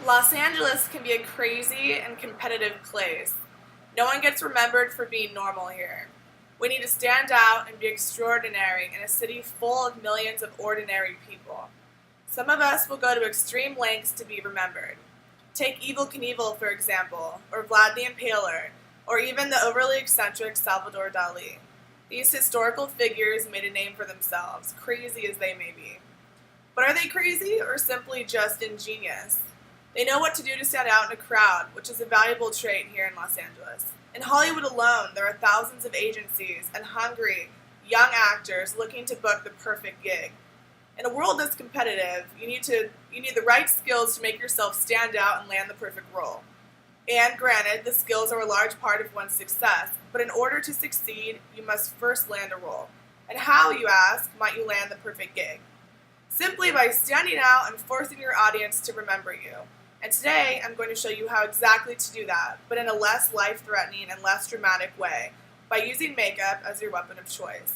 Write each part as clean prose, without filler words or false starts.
Los Angeles can be a crazy and competitive place. No one gets remembered for being normal here. We need to stand out and be extraordinary in a city full of millions of ordinary people. Some of us will go to extreme lengths to be remembered. Take Evel Knievel, for example, or Vlad the Impaler, or even the overly eccentric Salvador Dali. These historical figures made a name for themselves, crazy as they may be. But are they crazy or simply just ingenious? They know what to do to stand out in a crowd, which is a valuable trait here in Los Angeles. In Hollywood alone, there are thousands of agencies and hungry, young actors looking to book the perfect gig. In a world that's competitive, you need the right skills to make yourself stand out and land the perfect role. And granted, the skills are a large part of one's success, but in order to succeed, you must first land a role. And how, you ask, might you land the perfect gig? Simply by standing out and forcing your audience to remember you. And today, I'm going to show you how exactly to do that, but in a less life-threatening and less dramatic way, by using makeup as your weapon of choice.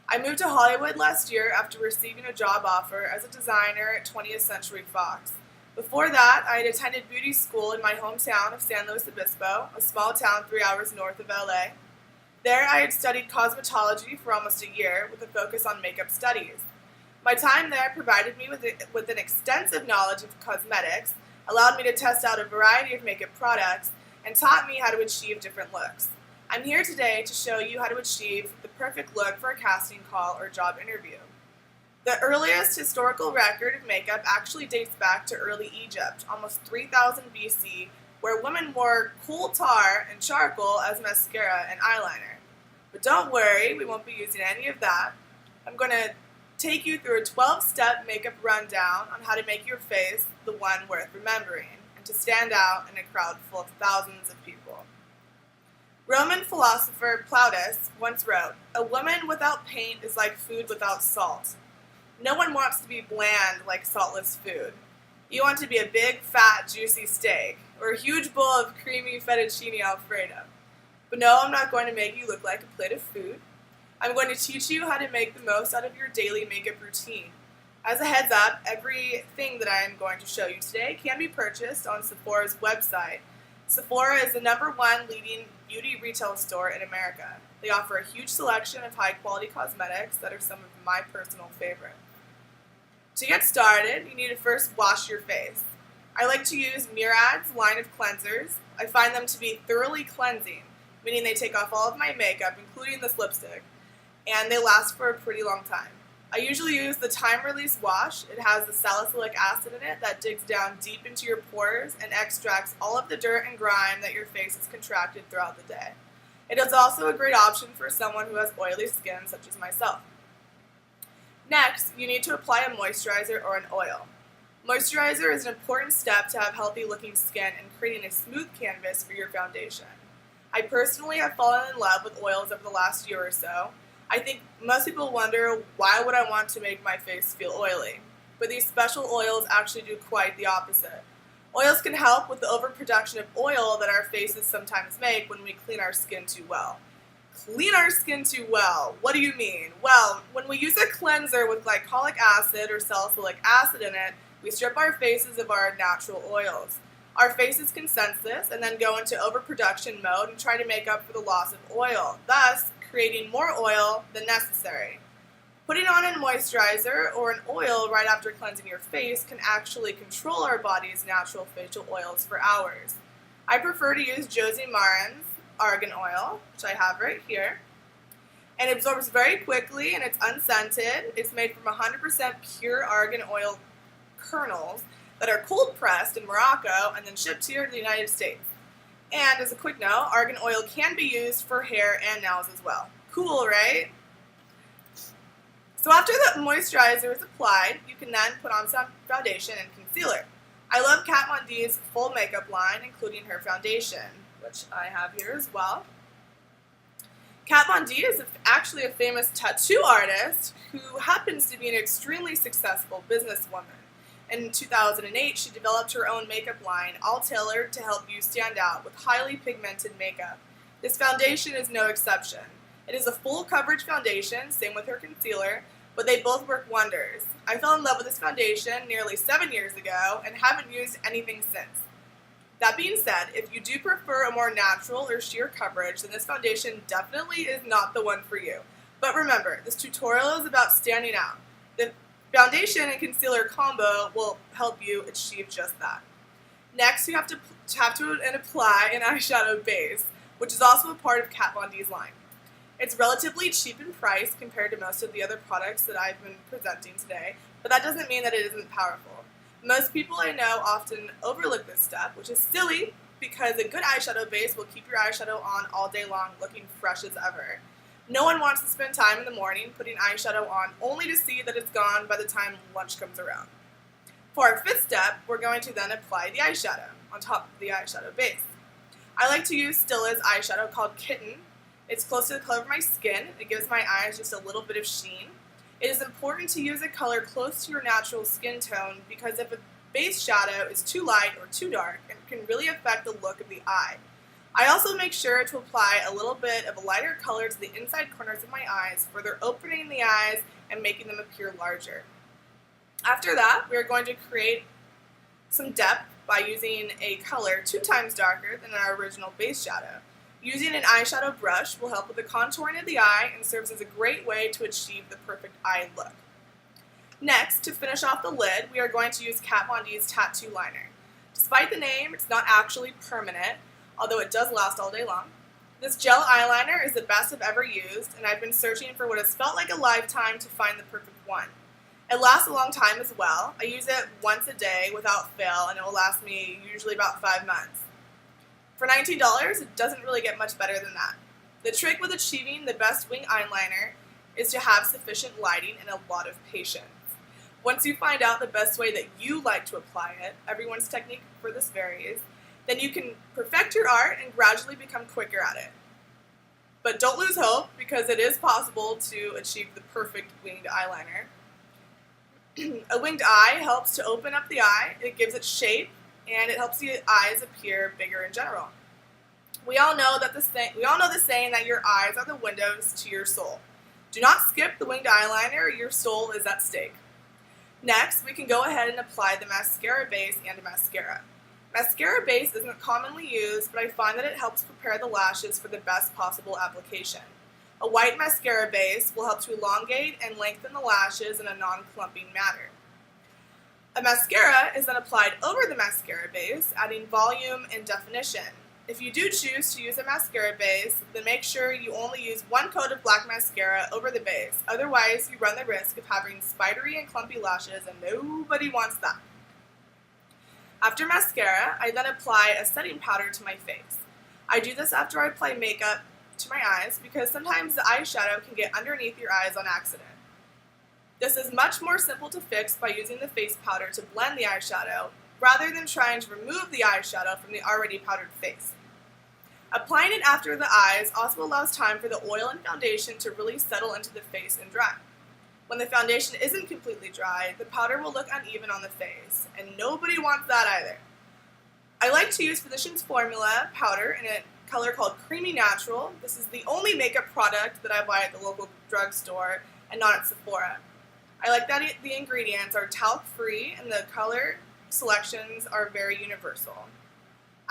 I moved to Hollywood last year after receiving a job offer as a designer at 20th Century Fox. Before that, I had attended beauty school in my hometown of San Luis Obispo, a small town 3 hours north of LA. There, I had studied cosmetology for almost a year with a focus on makeup studies. My time there provided me with an extensive knowledge of cosmetics, allowed me to test out a variety of makeup products, and taught me how to achieve different looks. I'm here today to show you how to achieve the perfect look for a casting call or job interview. The earliest historical record of makeup actually dates back to early Egypt, almost 3000 BC, where women wore coal tar and charcoal as mascara and eyeliner. But don't worry, we won't be using any of that. I'm going to take you through a 12-step makeup rundown on how to make your face the one worth remembering and to stand out in a crowd full of thousands of people. Roman philosopher Plautus once wrote, "A woman without paint is like food without salt." No one wants to be bland like saltless food. You want to be a big, fat, juicy steak or a huge bowl of creamy fettuccine alfredo. But no, I'm not going to make you look like a plate of food. I'm going to teach you how to make the most out of your daily makeup routine. As a heads up, everything that I am going to show you today can be purchased on Sephora's website. Sephora is the #1 leading beauty retail store in America. They offer a huge selection of high-quality cosmetics that are some of my personal favorites. To get started, you need to first wash your face. I like to use Murad's line of cleansers. I find them to be thoroughly cleansing, meaning they take off all of my makeup, including this lipstick, and they last for a pretty long time. I usually use the Time Release Wash. It has the salicylic acid in it that digs down deep into your pores and extracts all of the dirt and grime that your face has contracted throughout the day. It is also a great option for someone who has oily skin, such as myself. Next, you need to apply a moisturizer or an oil. Moisturizer is an important step to have healthy-looking skin and creating a smooth canvas for your foundation. I personally have fallen in love with oils over the last year or so. I think most people wonder, why would I want to make my face feel oily? But these special oils actually do quite the opposite. Oils can help with the overproduction of oil that our faces sometimes make when we clean our skin too well. Clean our skin too well? What do you mean? Well, when we use a cleanser with glycolic acid or salicylic acid in it, we strip our faces of our natural oils. Our faces can sense this and then go into overproduction mode and try to make up for the loss of oil, thus creating more oil than necessary. Putting on a moisturizer or an oil right after cleansing your face can actually control our body's natural facial oils for hours. I prefer to use Josie Maran's argan oil, which I have right here, and it absorbs very quickly and it's unscented. It's made from 100% pure argan oil kernels that are cold pressed in Morocco and then shipped here to the United States. And as a quick note, argan oil can be used for hair and nails as well. Cool, right? So after the moisturizer is applied, you can then put on some foundation and concealer. I love Kat Von D's full makeup line, including her foundation, which I have here as well. Kat Von D is actually a famous tattoo artist who happens to be an extremely successful businesswoman. In 2008, she developed her own makeup line, all tailored to help you stand out with highly pigmented makeup. This foundation is no exception. It is a full coverage foundation, same with her concealer, but they both work wonders. I fell in love with this foundation nearly 7 years ago and haven't used anything since. That being said, if you do prefer a more natural or sheer coverage, then this foundation definitely is not the one for you. But remember, this tutorial is about standing out. The foundation and concealer combo will help you achieve just that. Next, you have to apply an eyeshadow base, which is also a part of Kat Von D's line. It's relatively cheap in price compared to most of the other products that I've been presenting today, but that doesn't mean that it isn't powerful. Most people I know often overlook this step, which is silly because a good eyeshadow base will keep your eyeshadow on all day long looking fresh as ever. No one wants to spend time in the morning putting eyeshadow on only to see that it's gone by the time lunch comes around. For our fifth step, we're going to then apply the eyeshadow on top of the eyeshadow base. I like to use Stilla's eyeshadow called Kitten. It's close to the color of my skin. It gives my eyes just a little bit of sheen. It is important to use a color close to your natural skin tone because if a base shadow is too light or too dark, it can really affect the look of the eye. I also make sure to apply a little bit of a lighter color to the inside corners of my eyes, further opening the eyes and making them appear larger. After that, we are going to create some depth by using a color 2 times darker than our original base shadow. Using an eyeshadow brush will help with the contouring of the eye and serves as a great way to achieve the perfect eye look. Next, to finish off the lid, we are going to use Kat Von D's Tattoo Liner. Despite the name, it's not actually permanent, although it does last all day long. This gel eyeliner is the best I've ever used, and I've been searching for what has felt like a lifetime to find the perfect one. It lasts a long time as well. I use it once a day without fail, and it will last me usually about 5 months. For $19, it doesn't really get much better than that. The trick with achieving the best wing eyeliner is to have sufficient lighting and a lot of patience. Once you find out the best way that you like to apply it, everyone's technique for this varies, then you can perfect your art and gradually become quicker at it. But don't lose hope, because it is possible to achieve the perfect winged eyeliner. A winged eye helps to open up the eye, it gives it shape, and it helps the eyes appear bigger in general. We all know the saying that your eyes are the windows to your soul. Do not skip the winged eyeliner, or your soul is at stake. Next, we can go ahead and apply the mascara base and mascara. Mascara base isn't commonly used, but I find that it helps prepare the lashes for the best possible application. A white mascara base will help to elongate and lengthen the lashes in a non-clumping manner. A mascara is then applied over the mascara base, adding volume and definition. If you do choose to use a mascara base, then make sure you only use 1 coat of black mascara over the base. Otherwise, you run the risk of having spidery and clumpy lashes, and nobody wants that. After mascara, I then apply a setting powder to my face. I do this after I apply makeup to my eyes because sometimes the eyeshadow can get underneath your eyes on accident. This is much more simple to fix by using the face powder to blend the eyeshadow rather than trying to remove the eyeshadow from the already powdered face. Applying it after the eyes also allows time for the oil and foundation to really settle into the face and dry. When the foundation isn't completely dry, the powder will look uneven on the face, and nobody wants that either. I like to use Physicians Formula powder in a color called Creamy Natural. This is the only makeup product that I buy at the local drugstore and not at Sephora. I like that the ingredients are talc-free and the color selections are very universal.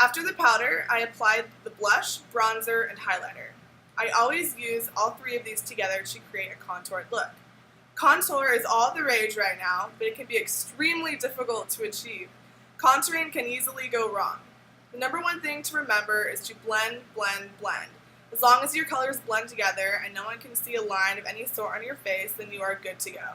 After the powder, I apply the blush, bronzer, and highlighter. I always use all 3 of these together to create a contoured look. Contour is all the rage right now, but it can be extremely difficult to achieve. Contouring can easily go wrong. The number one thing to remember is to blend, blend, blend. As long as your colors blend together and no one can see a line of any sort on your face, then you are good to go.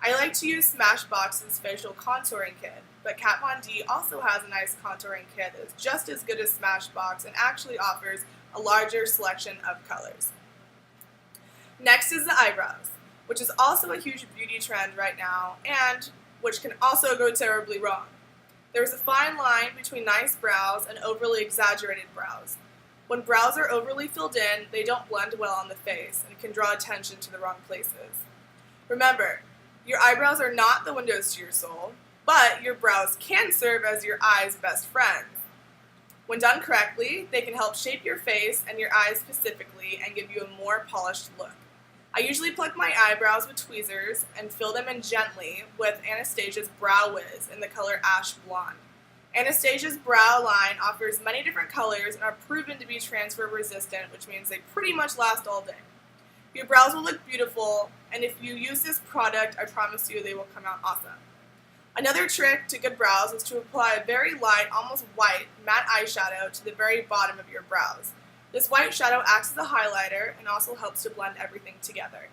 I like to use Smashbox's facial contouring kit, but Kat Von D also has a nice contouring kit that is just as good as Smashbox and actually offers a larger selection of colors. Next is the eyebrows, which is also a huge beauty trend right now and which can also go terribly wrong. There's a fine line between nice brows and overly exaggerated brows. When brows are overly filled in, they don't blend well on the face and can draw attention to the wrong places. Remember, your eyebrows are not the windows to your soul, but your brows can serve as your eye's best friends. When done correctly, they can help shape your face and your eyes specifically and give you a more polished look. I usually pluck my eyebrows with tweezers and fill them in gently with Anastasia's Brow Wiz in the color Ash Blonde. Anastasia's brow line offers many different colors and are proven to be transfer resistant, which means they pretty much last all day. Your brows will look beautiful, and if you use this product, I promise you they will come out awesome. Another trick to good brows is to apply a very light, almost white, matte eyeshadow to the very bottom of your brows. This white shadow acts as a highlighter and also helps to blend everything together.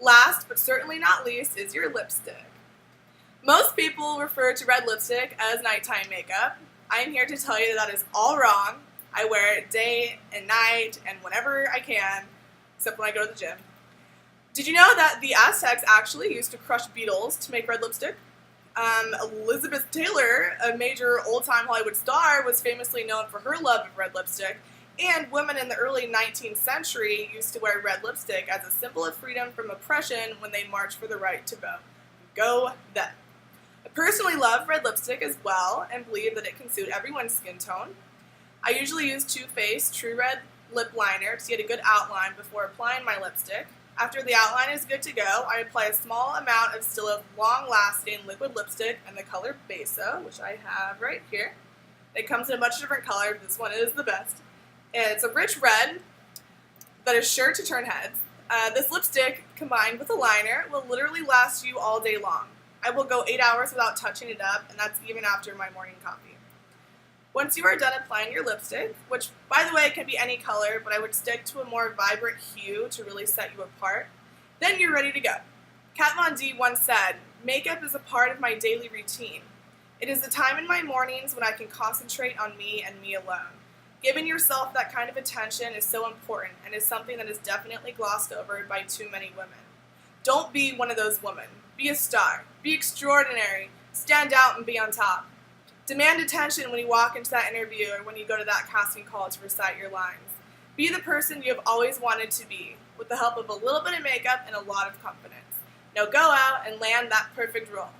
Last, but certainly not least, is your lipstick. Most people refer to red lipstick as nighttime makeup. I am here to tell you that is all wrong. I wear it day and night and whenever I can, except when I go to the gym. Did you know that the Aztecs actually used to crush beetles to make red lipstick? Elizabeth Taylor, a major old-time Hollywood star, was famously known for her love of red lipstick, and women in the early 19th century used to wear red lipstick as a symbol of freedom from oppression when they marched for the right to vote. Go them. I personally love red lipstick as well and believe that it can suit everyone's skin tone. I usually use Too Faced True Red Lip Liner to get a good outline before applying my lipstick. After the outline is good to go, I apply a small amount of Stilla's long-lasting liquid lipstick in the color Besa, which I have right here. It comes in a bunch of different colors, but this one is the best. It's a rich red that is sure to turn heads. This lipstick, combined with a liner, will literally last you all day long. I will go 8 hours without touching it up, and that's even after my morning coffee. Once you are done applying your lipstick, which, by the way, can be any color, but I would stick to a more vibrant hue to really set you apart, then you're ready to go. Kat Von D once said, "Makeup is a part of my daily routine. It is the time in my mornings when I can concentrate on me and me alone. Giving yourself that kind of attention is so important and is something that is definitely glossed over by too many women. Don't be one of those women. Be a star. Be extraordinary. Stand out and be on top. Demand attention when you walk into that interview or when you go to that casting call to recite your lines. Be the person you have always wanted to be, with the help of a little bit of makeup and a lot of confidence. Now go out and land that perfect role."